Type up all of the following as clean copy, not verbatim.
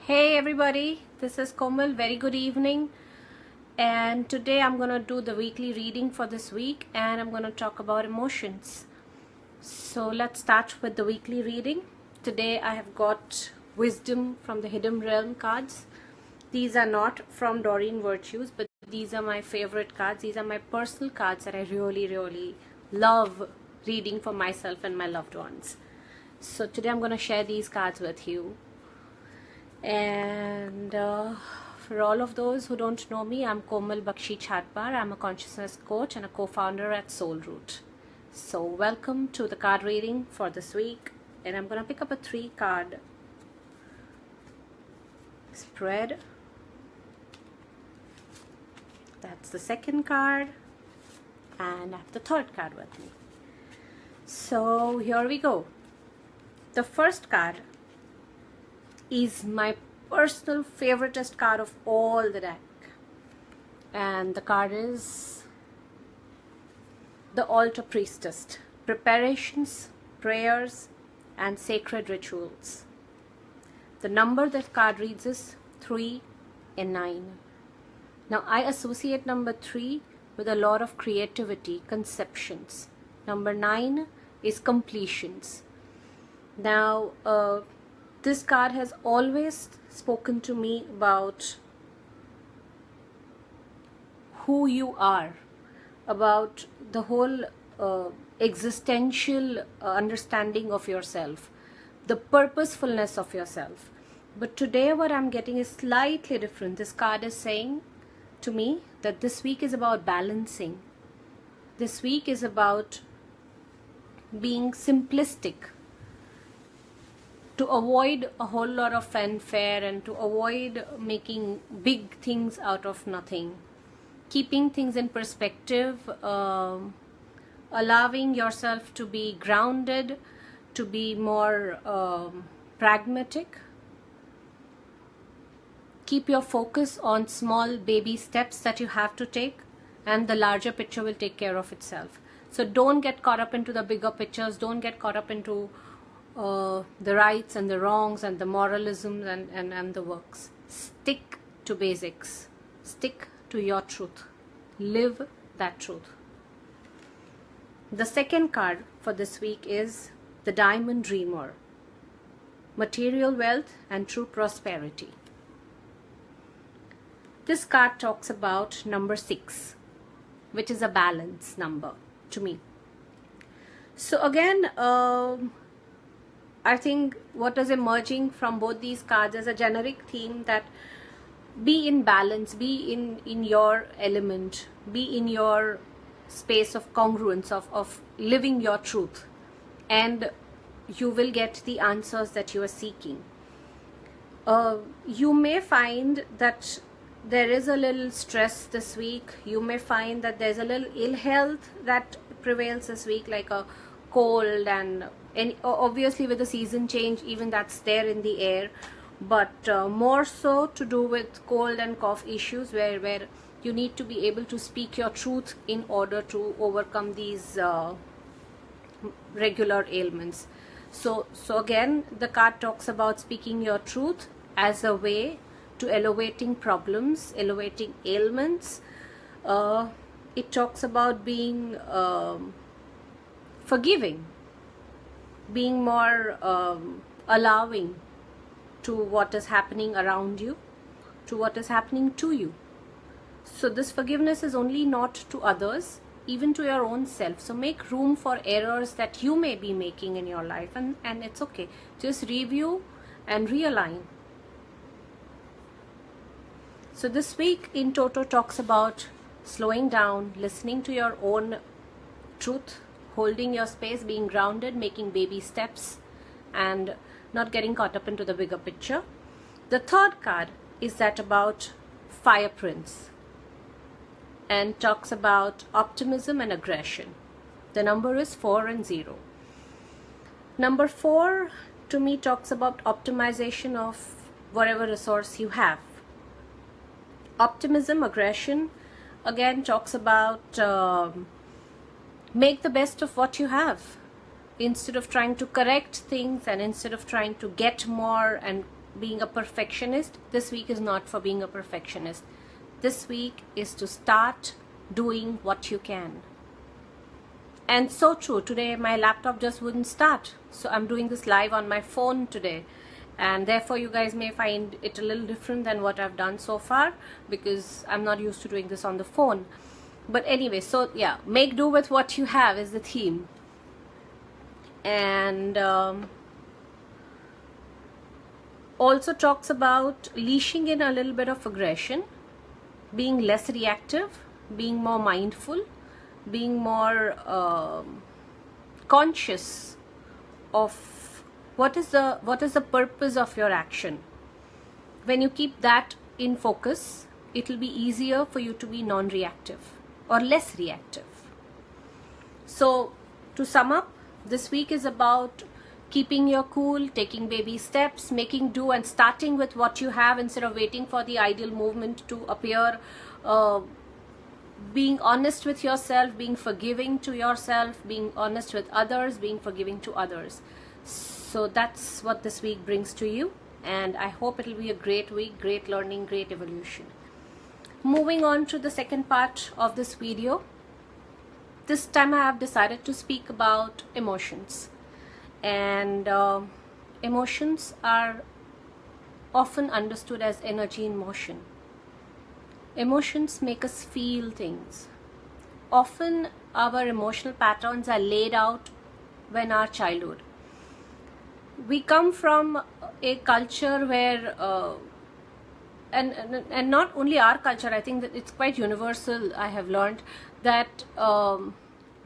Hey everybody, this is Komal. Very good evening. And today I'm going to do the weekly reading for this week and I'm going to talk about emotions. So let's start with the weekly reading. Today I have got Wisdom from the Hidden Realm cards. These are not from Doreen Virtues, but these are my favorite cards. These are my personal cards that I really love reading for myself and my loved ones. So today I'm going to share these cards with you. And for all of those who don't know me, I'm Komal Bakshi Chatpar. I'm a consciousness coach and a co-founder at Soul Root. So welcome to the card reading for this week. And I'm going to pick up a 3-card spread. That's the second card. And I have the third card with me. So here we go. The first card is my personal favoriteest card of all the deck, and the card is the Altar Priestess. Preparations, prayers and sacred rituals. The number that card reads is 3 and 9. Now I associate number 3 with a lot of creativity, conceptions. Number 9 is completions. Now this card has always spoken to me about who you are, about the whole existential understanding of yourself, the purposefulness of yourself. But today what I'm getting is slightly different. This card is saying to me that this week is about balancing. This week is about being simplistic, to avoid a whole lot of fanfare and to avoid making big things out of nothing. Keeping things in perspective, allowing yourself to be grounded, to be more pragmatic. Keep your focus on small baby steps that you have to take, and the larger picture will take care of itself. So don't get caught up into the bigger pictures. Don't get caught up into the rights and the wrongs and the moralism and the works. Stick to basics. Stick to your truth. Live that truth. The second card for this week is the Diamond Dreamer. Material wealth and true prosperity. This card talks about number 6, which is a balance number to me. So again, I think what is emerging from both these cards is a generic theme that be in balance, be in your element, be in your space of congruence, of living your truth, and you will get the answers that you are seeking. You may find that there is a little stress this week. You may find that there's a little ill health that prevails this week, like a cold and obviously with the season change, even that's there in the air, but more so to do with cold and cough issues where you need to be able to speak your truth in order to overcome these regular ailments. So again, the card talks about speaking your truth as a way to elevating problems, elevating ailments. It talks about being forgiving, being more allowing to what is happening around you, to what is happening to you. So this forgiveness is only not to others, even to your own self. So make room for errors that you may be making in your life, and it's okay. Just review and realign. So this week in Toto talks about slowing down, listening to your own truth, holding your space, being grounded, making baby steps, and not getting caught up into the bigger picture. The third card is that about Fire Prince and talks about optimism and aggression. The number is 4 and 0. Number 4 to me talks about optimization of whatever resource you have. Optimism, aggression, again talks about make the best of what you have. Instead of trying to correct things and instead of trying to get more and being a perfectionist, this week is not for being a perfectionist. This week is to start doing what you can. And so true, today my laptop just wouldn't start, so I'm doing this live on my phone today, and therefore you guys may find it a little different than what I've done so far, because I'm not used to doing this on the phone. But anyway, so yeah, make do with what you have is the theme. And also talks about leashing in a little bit of aggression, being less reactive, being more mindful, being more conscious of what is the purpose of your action. When you keep that in focus, it will be easier for you to be non-reactive or less reactive. So to sum up, this week is about keeping your cool, taking baby steps, making do and starting with what you have instead of waiting for the ideal movement to appear, being honest with yourself, being forgiving to yourself, being honest with others, being forgiving to others. So that's what this week brings to you, and I hope it'll be a great week, great learning, great evolution. Moving on to the second part of this video. This time I have decided to speak about emotions. And emotions are often understood as energy in motion. Emotions make us feel things. Often our emotional patterns are laid out when our childhood. We come from a culture where, and not only our culture, I think that it's quite universal. I have learned that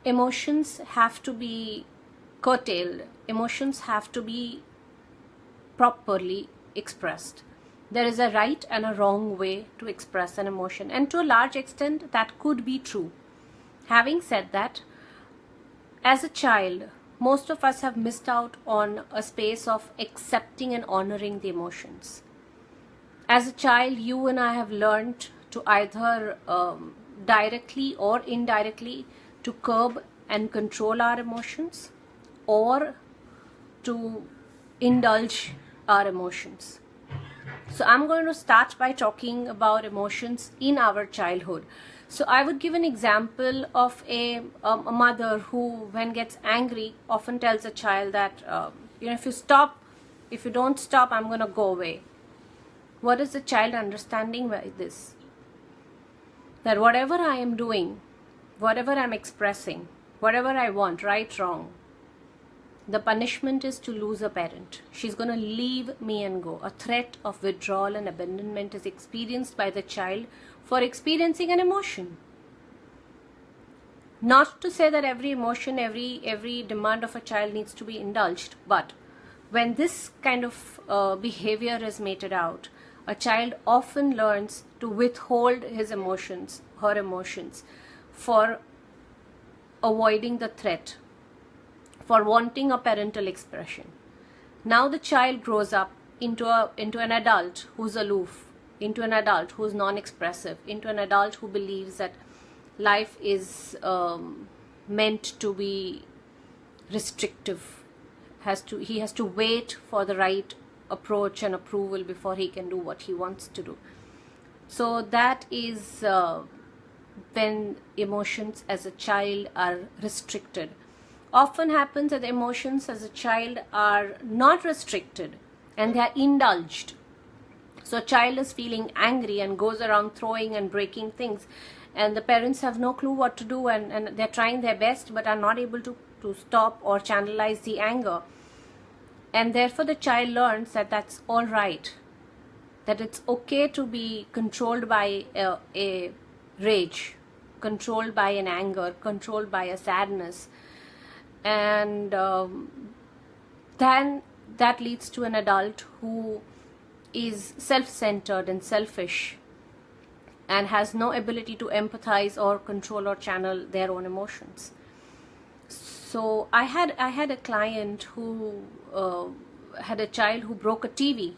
emotions have to be curtailed. Emotions have to be properly expressed. There is a right and a wrong way to express an emotion, and to a large extent that could be true. Having said that, as a child, most of us have missed out on a space of accepting and honoring the emotions. As a child, you and I have learned to either directly or indirectly to curb and control our emotions, or to indulge our emotions. So I'm going to start by talking about emotions in our childhood. So I would give an example of a mother who, when gets angry, often tells a child that, if you don't stop, I'm going to go away. What is the child understanding by this? That whatever I am doing, whatever I'm expressing, whatever I want, right, wrong, the punishment is to lose a parent. She's going to leave me and go. A threat of withdrawal and abandonment is experienced by the child for experiencing an emotion. Not to say that every emotion, every demand of a child needs to be indulged, but when this kind of behavior is meted out, a child often learns to withhold his emotions, her emotions, for avoiding the threat, for wanting a parental expression. Now the child grows up into an adult who's aloof, into an adult who's non-expressive, into an adult who believes that life is meant to be restrictive. He has to wait for the right approach and approval before he can do what he wants to do. So that is when emotions as a child are restricted. Often happens that emotions as a child are not restricted and they are indulged. So a child is feeling angry and goes around throwing and breaking things, and the parents have no clue what to do, and they're trying their best but are not able to stop or channelize the anger. And therefore the child learns that that's all right, that it's okay to be controlled by a rage, controlled by an anger, controlled by a sadness. And then that leads to an adult who is self-centered and selfish and has no ability to empathize or control or channel their own emotions. So I had a client who had a child who broke a TV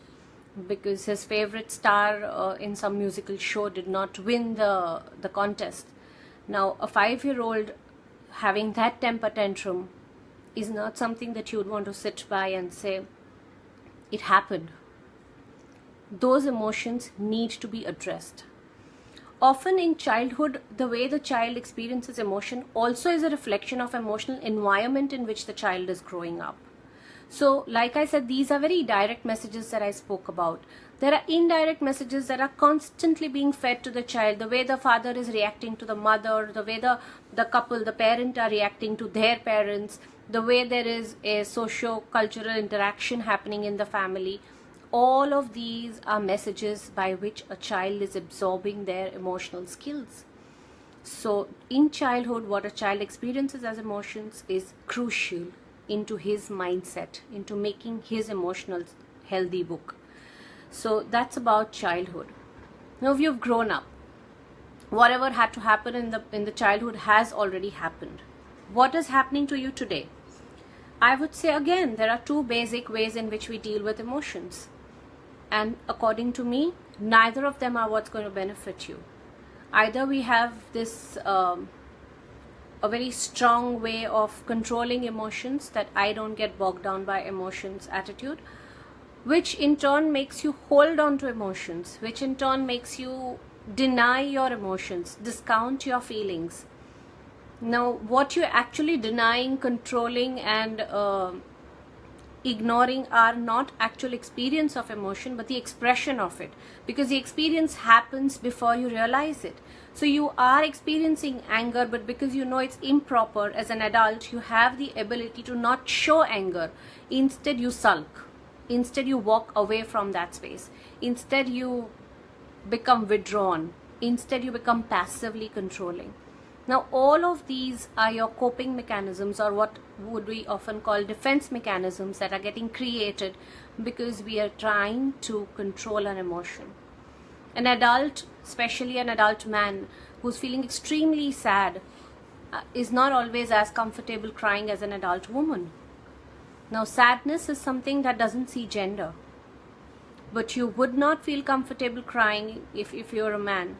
because his favorite star in some musical show did not win the contest. Now a 5-year-old having that temper tantrum is not something that you would want to sit by and say, it happened. those emotions need to be addressed. Often in childhood, the way the child experiences emotion also is a reflection of emotional environment in which the child is growing up. So, like I said, these are very direct messages that I spoke about. There are indirect messages that are constantly being fed to the child. The way the father is reacting to the mother, the way the couple, the parent are reacting to their parents, the way there is a socio-cultural interaction happening in the family. All of these are messages by which a child is absorbing their emotional skills. So in childhood, what a child experiences as emotions is crucial into his mindset, into making his emotional healthy book. So that's about childhood. Now you've grown up. Whatever had to happen in the childhood has already happened. What is happening to you today? I would say again, there are two basic ways in which we deal with emotions. And according to me, neither of them are what's going to benefit you. Either we have this a very strong way of controlling emotions, that I don't get bogged down by emotions attitude, which in turn makes you hold on to emotions, which in turn makes you deny your emotions, discount your feelings. Now, what you're actually denying, controlling, and ignoring are not actual experience of emotion, but the expression of it, because the experience happens before you realize it. So you are experiencing anger, but because you know it's improper as an adult, you have the ability to not show anger. Instead you sulk, instead you walk away from that space, instead you become withdrawn, instead you become passively controlling. Now all of these are your coping mechanisms, or what would we often call defense mechanisms, that are getting created because we are trying to control an emotion. An adult, especially an adult man who's feeling extremely sad, is not always as comfortable crying as an adult woman. Now sadness is something that doesn't see gender, but you would not feel comfortable crying if you're a man,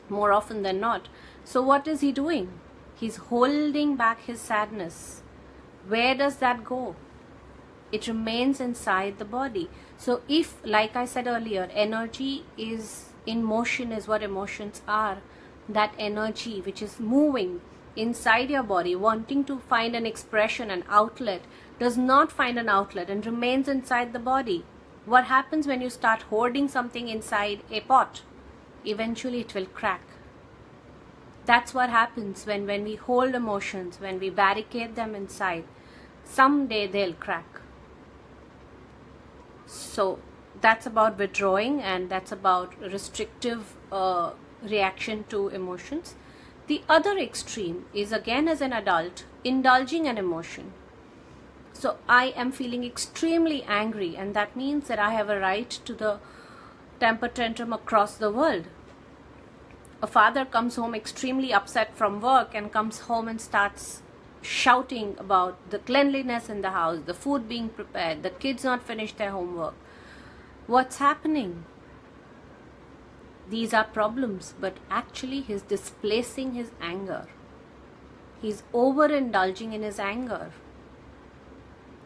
more often than not. So what is he doing? He's holding back his sadness. Where does that go? It remains inside the body. So if, like I said earlier, energy is in motion, is what emotions are, that energy which is moving inside your body, wanting to find an expression, an outlet, does not find an outlet and remains inside the body. What happens when you start hoarding something inside a pot? Eventually it will crack. That's what happens when we hold emotions, when we barricade them inside. Someday they'll crack. So that's about withdrawing, and that's about restrictive reaction to emotions. The other extreme is, again as an adult, indulging an emotion. So I am feeling extremely angry, and that means that I have a right to the temper tantrum across the world. A father comes home extremely upset from work and comes home and starts shouting about the cleanliness in the house, the food being prepared, the kids not finished their homework. What's happening? These are problems, but actually he's displacing his anger. He's overindulging in his anger.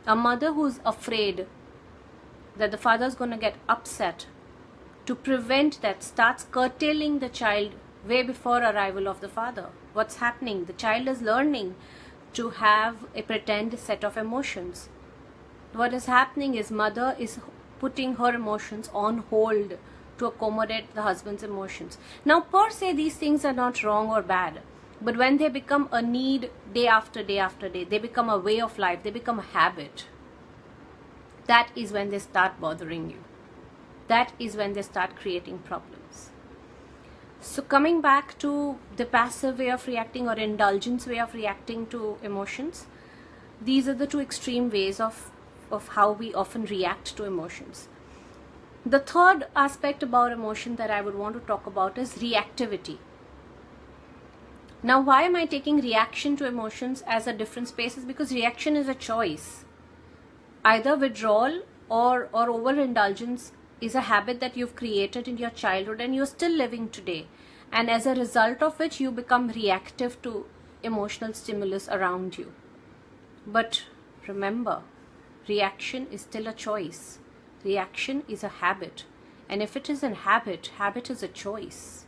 A mother who's afraid that the father's going to get upset, to prevent that, starts curtailing the child way before arrival of the father. What's happening? The child is learning to have a pretend set of emotions. What is happening is mother is putting her emotions on hold to accommodate the husband's emotions. Now per se these things are not wrong or bad, but when they become a need day after day after day, they become a way of life, they become a habit, that is when they start bothering you. That is when they start creating problems. So coming back to the passive way of reacting or indulgence way of reacting to emotions, these are the two extreme ways of how we often react to emotions. The third aspect about emotion that I would want to talk about is reactivity. Now why am I taking reaction to emotions as a different space? Is because reaction is a choice. Either withdrawal or overindulgence is a habit that you've created in your childhood and you're still living today, and as a result of which you become reactive to emotional stimulus around you. But remember, reaction is still a choice. Reaction is a habit. And if it is a habit, habit is a choice.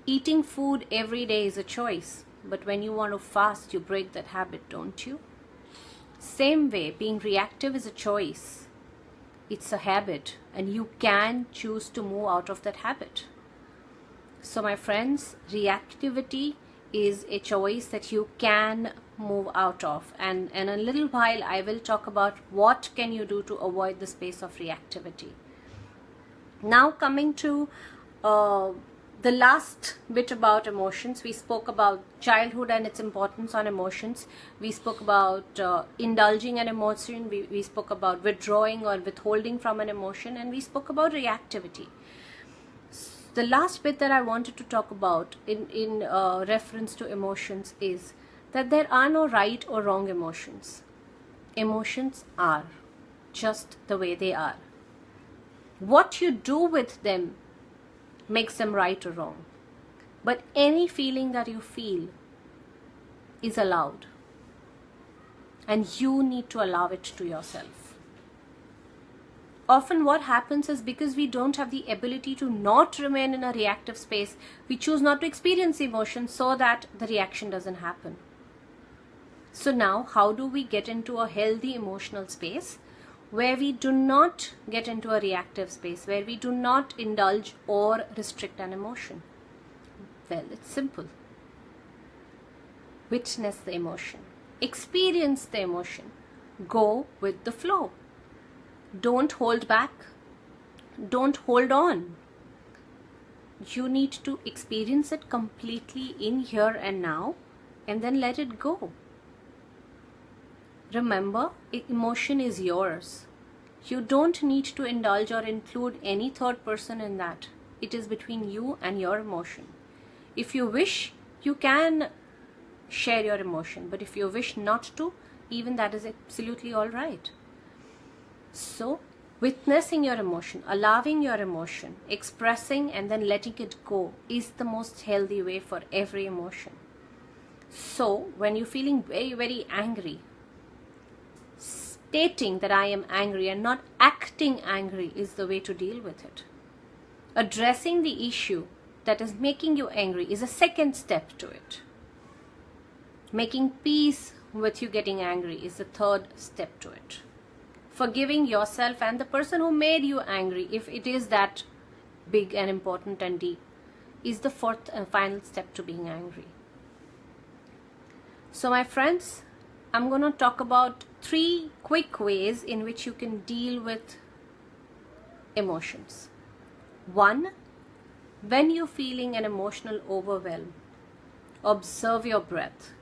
Eating food every day is a choice. But when you want to fast, you break that habit, don't you? Same way, being reactive is a choice. It's a habit, and you can choose to move out of that habit. So my friends, reactivity is a choice that you can move out of. And in a little while, I will talk about what can you do to avoid the space of reactivity. Now coming to the last bit about emotions. We spoke about childhood and its importance on emotions. We spoke about indulging an emotion. We spoke about withdrawing or withholding from an emotion. And we spoke about reactivity. The last bit that I wanted to talk about in reference to emotions is that there are no right or wrong emotions. Emotions are just the way they are. What you do with them makes them right or wrong. But any feeling that you feel is allowed. And you need to allow it to yourself. Often what happens is because we don't have the ability to not remain in a reactive space, we choose not to experience emotion so that the reaction doesn't happen. So now, how do we get into a healthy emotional space where we do not get into a reactive space, where we do not indulge or restrict an emotion? Well, it's simple. Witness the emotion. Experience the emotion. Go with the flow. Don't hold back. Don't hold on. You need to experience it completely in here and now, and then let it go. Remember, emotion is yours. You don't need to indulge or include any third person in that. It is between you and your emotion. If you wish, you can share your emotion. But if you wish not to, even that is absolutely all right. So, witnessing your emotion, allowing your emotion, expressing and then letting it go is the most healthy way for every emotion. So, when you're feeling very, very angry, stating that I am angry and not acting angry is the way to deal with it. Addressing the issue that is making you angry is a second step to it. Making peace with you getting angry is the third step to it. Forgiving yourself and the person who made you angry, if it is that big and important and deep, is the fourth and final step to being angry. So my friends, I'm going to talk about 3 quick ways in which you can deal with emotions. 1, when you're feeling an emotional overwhelm, observe your breath.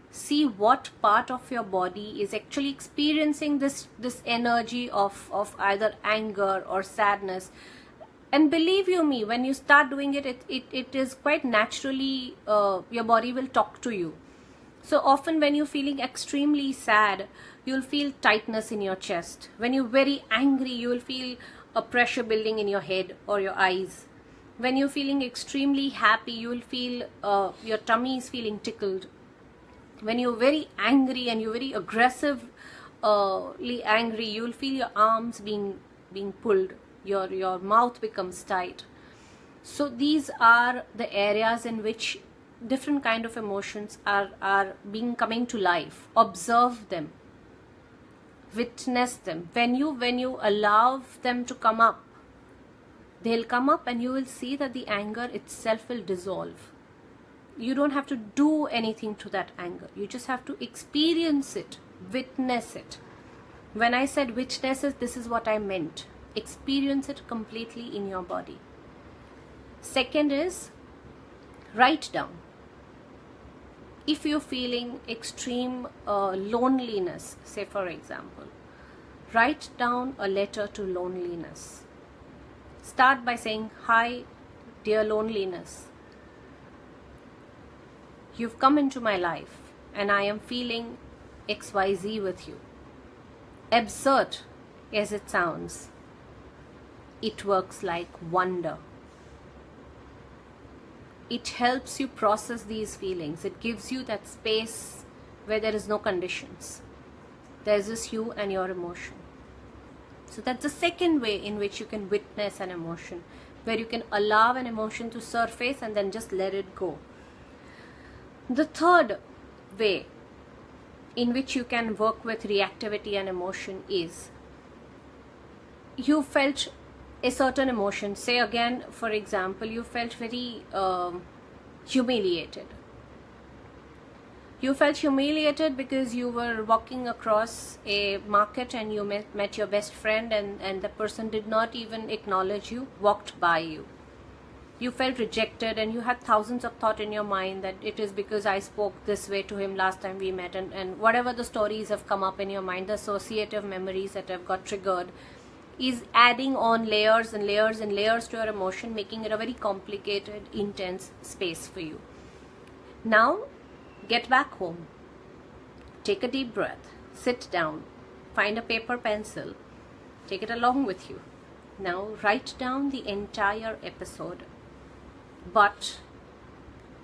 See what part of your body is actually experiencing this energy of either anger or sadness. And believe you me, when you start doing it, it is quite naturally, your body will talk to you. So often when you're feeling extremely sad, you'll feel tightness in your chest. When you're very angry, you will feel a pressure building in your head or your eyes. When you're feeling extremely happy, you will feel your tummy is feeling tickled. When you're very angry and you're very aggressively angry, you will feel your arms being pulled. Your mouth becomes tight. So these are the areas in which different kind of emotions are coming to life. Observe them. Witness them. When you allow them to come up, they'll come up and you will see that the anger itself will dissolve. You don't have to do anything to that anger. You just have to experience it, witness it. When I said witness it, this is what I meant. Experience it completely in your body. Second is, write down. If you're feeling extreme loneliness, say for example, write down a letter to loneliness. Start by saying, "Hi, dear loneliness. You've come into my life and I am feeling XYZ with you." Absurd as it sounds, it works like wonder. It helps you process these feelings. It gives you that space where there is no conditions. There's just you and your emotion. So that's the second way in which you can witness an emotion, where you can allow an emotion to surface and then just let it go. The third way in which you can work with reactivity and emotion is, you felt a certain emotion, say again, for example, you felt very humiliated. You felt humiliated because you were walking across a market and you met your best friend, and the person did not even acknowledge you, walked by you. You felt rejected and you had thousands of thoughts in your mind that it is because I spoke this way to him last time we met, and whatever the stories have come up in your mind, the associative memories that have got triggered, is adding on layers and layers and layers to your emotion, making it a very complicated, intense space for you. Now, get back home, take a deep breath, sit down, find a paper, pencil, take it along with you. Now write down the entire episode, but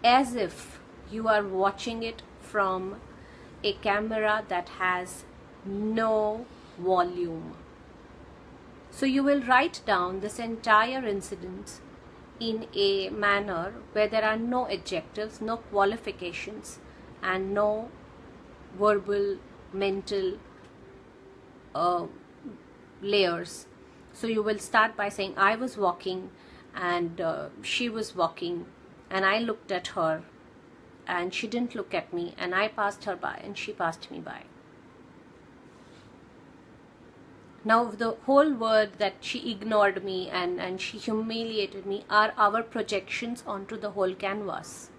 as if you are watching it from a camera that has no volume. So you will write down this entire incident in a manner where there are no adjectives, no qualifications, and no verbal, mental layers. So you will start by saying, I was walking and she was walking, and I looked at her and she didn't look at me, and I passed her by and she passed me by. Now the whole word that she ignored me and she humiliated me are our projections onto the whole canvas.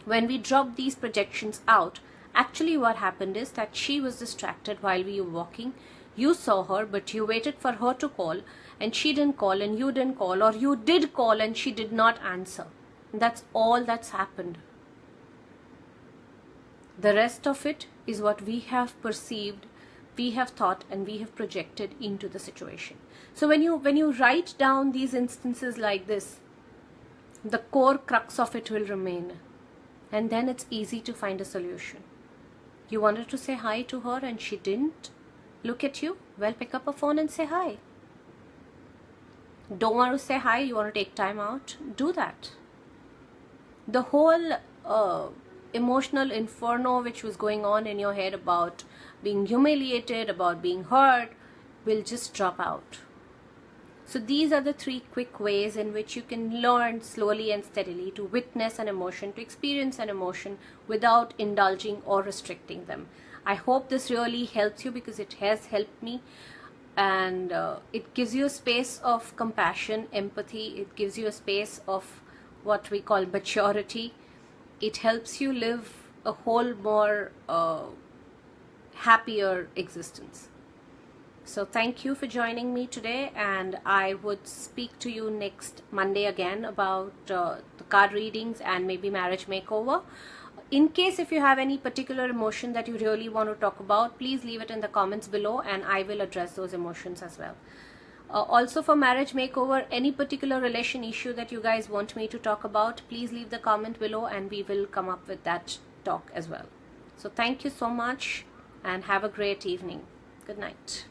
When we drop these projections out, actually what happened is that she was distracted while we were walking. You saw her, but you waited for her to call, and she didn't call, and you didn't call, or you did call and she did not answer. And that's all that's happened. The rest of it is what we have perceived, we have thought, and we have projected into the situation. So when you write down these instances like this, the core crux of it will remain. And then it's easy to find a solution. You wanted to say hi to her and she didn't look at you? Well, pick up a phone and say hi. Don't want to say hi, you want to take time out? Do that. The whole emotional inferno which was going on in your head about being humiliated, about being hurt, will just drop out. So these are the 3 quick ways in which you can learn slowly and steadily to witness an emotion, to experience an emotion without indulging or restricting them. I hope this really helps you, because it has helped me, and it gives you a space of compassion, empathy. It gives you a space of what we call maturity. It helps you live a whole more happier existence. So thank you for joining me today, and I would speak to you next Monday again about the card readings and maybe marriage makeover. In case if you have any particular emotion that you really want to talk about, please leave it in the comments below and I will address those emotions as well. Also for marriage makeover, any particular relation issue that you guys want me to talk about, please leave the comment below and we will come up with that talk as well. So thank you so much and have a great evening. Good night.